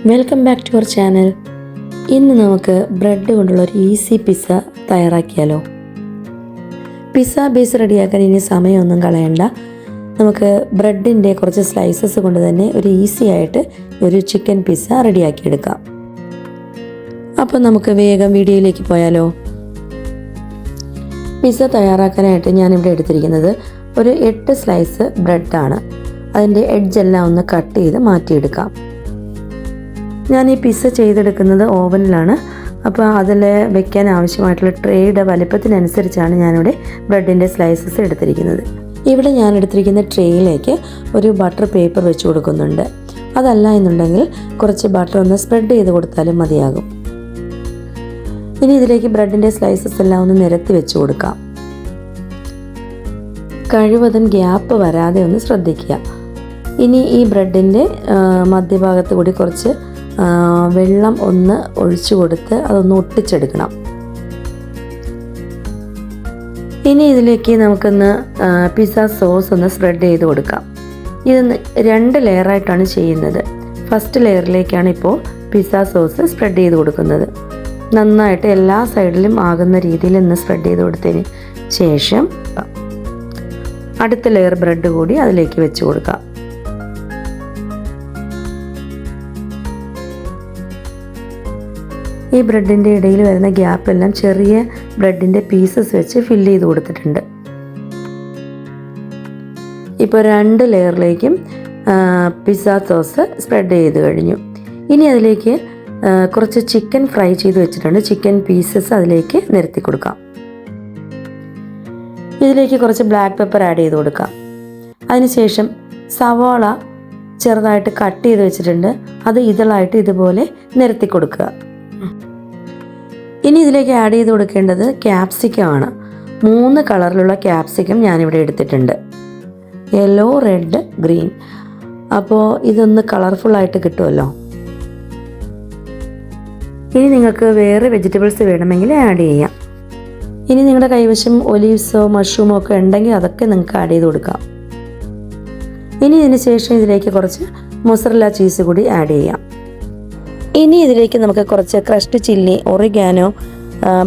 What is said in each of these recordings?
Welcome back to our channel. ഇന്ന് നമുക്ക് bread കൊണ്ടുള്ള ഒരു ഈസി പിസ്സ തയ്യാറാക്കിയാലോ. പിസ്സ ബേസ് റെഡിയാക്കാൻ ഇനി സമയമൊന്നും കളയണ്ട. നമുക്ക് ബ്രെഡിൻ്റെ കുറച്ച് സ്ലൈസസ് കൊണ്ട് തന്നെ ഒരു ഈസി ആയിട്ട് ഒരു ചിക്കൻ പിസ്സ റെഡിയാക്കിയെടുക്കാം. അപ്പോൾ നമുക്ക് വേഗം വീഡിയോയിലേക്ക് പോയാലോ. പിസ്സ തയ്യാറാക്കാനായിട്ട് ഞാനിവിടെ എടുത്തിരിക്കുന്നത് ഒരു 8 സ്ലൈസ് ബ്രെഡാണ്. അതിൻ്റെ എഡ്ജെല്ലാം ഒന്ന് കട്ട് ചെയ്ത് മാറ്റിയെടുക്കാം. ഞാൻ ഈ പിസ്സ ചെയ്തെടുക്കുന്നത് ഓവനിലാണ്. അപ്പോൾ അതിൽ വെക്കാൻ ആവശ്യമായിട്ടുള്ള ട്രേയുടെ വലിപ്പത്തിനനുസരിച്ചാണ് ഞാനിവിടെ ബ്രെഡിൻ്റെ സ്ലൈസസ് എടുത്തിരിക്കുന്നത്. ഇവിടെ ഞാൻ എടുത്തിരിക്കുന്ന ട്രേയിലേക്ക് ഒരു ബട്ടർ പേപ്പർ വെച്ച് കൊടുക്കുന്നുണ്ട്. അതല്ല എന്നുണ്ടെങ്കിൽ കുറച്ച് ബട്ടർ ഒന്ന് സ്പ്രെഡ് ചെയ്ത് കൊടുത്താലും മതിയാകും. ഇനി ഇതിലേക്ക് ബ്രെഡിൻ്റെ സ്ലൈസസ് എല്ലാം ഒന്ന് നിരത്തി വെച്ച് കൊടുക്കാം. കഴിവതും ഗ്യാപ്പ് വരാതെ ഒന്ന് ശ്രദ്ധിക്കുക. ഇനി ഈ ബ്രെഡിൻ്റെ മധ്യഭാഗത്ത് കൂടി കുറച്ച് വെള്ളം ഒന്ന് ഒഴിച്ചു കൊടുത്ത് അതൊന്ന് ഒട്ടിച്ചെടുക്കണം. ഇനി ഇതിലേക്ക് നമുക്കൊന്ന് പിസ്സ സോസ് ഒന്ന് സ്പ്രെഡ് ചെയ്ത് കൊടുക്കാം. ഇത് 2 ലെയറായിട്ടാണ് ചെയ്യുന്നത്. ഫസ്റ്റ് ലെയറിലേക്കാണ് ഇപ്പോൾ പിസ്സ സോസ് സ്പ്രെഡ് ചെയ്ത് കൊടുക്കുന്നത്. നന്നായിട്ട് എല്ലാ സൈഡിലും ആകുന്ന രീതിയിൽ ഒന്ന് സ്പ്രെഡ് ചെയ്ത് കൊടുത്തതിന് ശേഷം അടുത്ത ലെയർ ബ്രെഡ് കൂടി അതിലേക്ക് വെച്ച് കൊടുക്കാം. ഈ ബ്രെഡിൻ്റെ ഇടയിൽ വരുന്ന ഗ്യാപ്പെല്ലാം ചെറിയ ബ്രെഡിൻ്റെ പീസസ് വെച്ച് ഫില്ല് ചെയ്ത് കൊടുത്തിട്ടുണ്ട്. ഇപ്പോൾ 2 ലെയറിലേക്കും പിസ്സ സോസ് സ്പ്രെഡ് ചെയ്ത് കഴിഞ്ഞു. ഇനി അതിലേക്ക് കുറച്ച് ചിക്കൻ ഫ്രൈ ചെയ്ത് വെച്ചിട്ടുണ്ട്. ചിക്കൻ പീസസ് അതിലേക്ക് നിരത്തി കൊടുക്കാം. ഇതിലേക്ക് കുറച്ച് ബ്ലാക്ക് പെപ്പർ ആഡ് ചെയ്ത് കൊടുക്കാം. അതിനുശേഷം സവാള ചെറുതായിട്ട് കട്ട് ചെയ്ത് വെച്ചിട്ടുണ്ട്. അത് ഇതളായിട്ട് ഇതുപോലെ നിരത്തി കൊടുക്കുക. ഇനി ഇതിലേക്ക് ആഡ് ചെയ്ത് കൊടുക്കേണ്ടത് ക്യാപ്സിക്കം ആണ്. 3 കളറിലുള്ള ക്യാപ്സിക്കം ഞാനിവിടെ എടുത്തിട്ടുണ്ട്. Yellow, red, green. അപ്പോൾ ഇതൊന്ന് കളർഫുള്ളായിട്ട് കിട്ടുമല്ലോ. ഇനി നിങ്ങൾക്ക് വേറെ വെജിറ്റബിൾസ് വേണമെങ്കിൽ ആഡ് ചെയ്യാം. ഇനി നിങ്ങളുടെ കൈവശം ഒലീവ്സോ മഷ്റൂമോ ഒക്കെ ഉണ്ടെങ്കിൽ അതൊക്കെ നിങ്ങൾക്ക് ആഡ് ചെയ്ത് കൊടുക്കാം. ഇനി ഇതിന് ശേഷം ഇതിലേക്ക് കുറച്ച് മൊസറല്ല ചീസ് കൂടി ആഡ് ചെയ്യാം. ഇനി ഇതിലേക്ക് നമുക്ക് കുറച്ച് crushed chilli, oregano,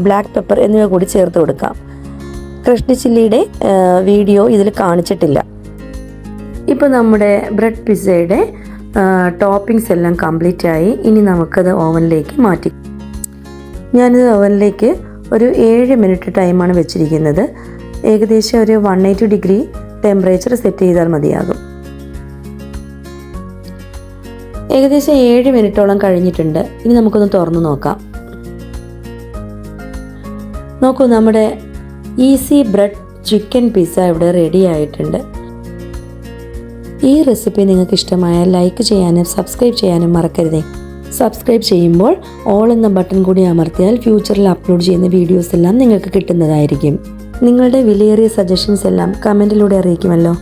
black pepper എന്നിവ കൂടി ചേർത്ത് കൊടുക്കാം. ക്രഷ്ഡ് ചില്ലിയുടെ വീഡിയോ ഇതിൽ കാണിച്ചിട്ടില്ല. ഇപ്പോൾ നമ്മുടെ ബ്രെഡ് പിസ്സയുടെ ടോപ്പിങ്സ് എല്ലാം കംപ്ലീറ്റ് ആയി. ഇനി നമുക്കത് ഓവനിലേക്ക് മാറ്റി. ഞാനിത് ഓവനിലേക്ക് ഒരു 7 മിനിറ്റ് ടൈമാണ് വെച്ചിരിക്കുന്നത്. ഏകദേശം ഒരു 180 ഡിഗ്രി ടെമ്പറേച്ചർ സെറ്റ് ചെയ്താൽ മതിയാകും. ഏകദേശം 7 മിനിറ്റോളം കഴിഞ്ഞിട്ടുണ്ട്. ഇനി നമുക്കൊന്ന് തുറന്നു നോക്കാം. നോക്കൂ, നമ്മുടെ ഈസി ബ്രെഡ് ചിക്കൻ പിസ്സ ഇവിടെ റെഡി ആയിട്ടുണ്ട്. ഈ റെസിപ്പി നിങ്ങൾക്ക് ഇഷ്ടമായാൽ ലൈക്ക് ചെയ്യാനും സബ്സ്ക്രൈബ് ചെയ്യാനും മറക്കരുതേ. സബ്സ്ക്രൈബ് ചെയ്യുമ്പോൾ ഓൾ എന്ന ബട്ടൺ കൂടി അമർത്തിയാൽ ഫ്യൂച്ചറിൽ അപ്ലോഡ് ചെയ്യുന്ന വീഡിയോസ് എല്ലാം നിങ്ങൾക്ക് കിട്ടുന്നതായിരിക്കും. നിങ്ങളുടെ വിലയേറിയ സജഷൻസ് എല്ലാം കമൻറ്റിലൂടെ അറിയിക്കുമല്ലോ.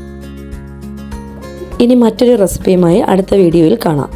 ഇനി മറ്റൊരു റെസിപ്പിയുമായി അടുത്ത വീഡിയോയിൽ കാണാം.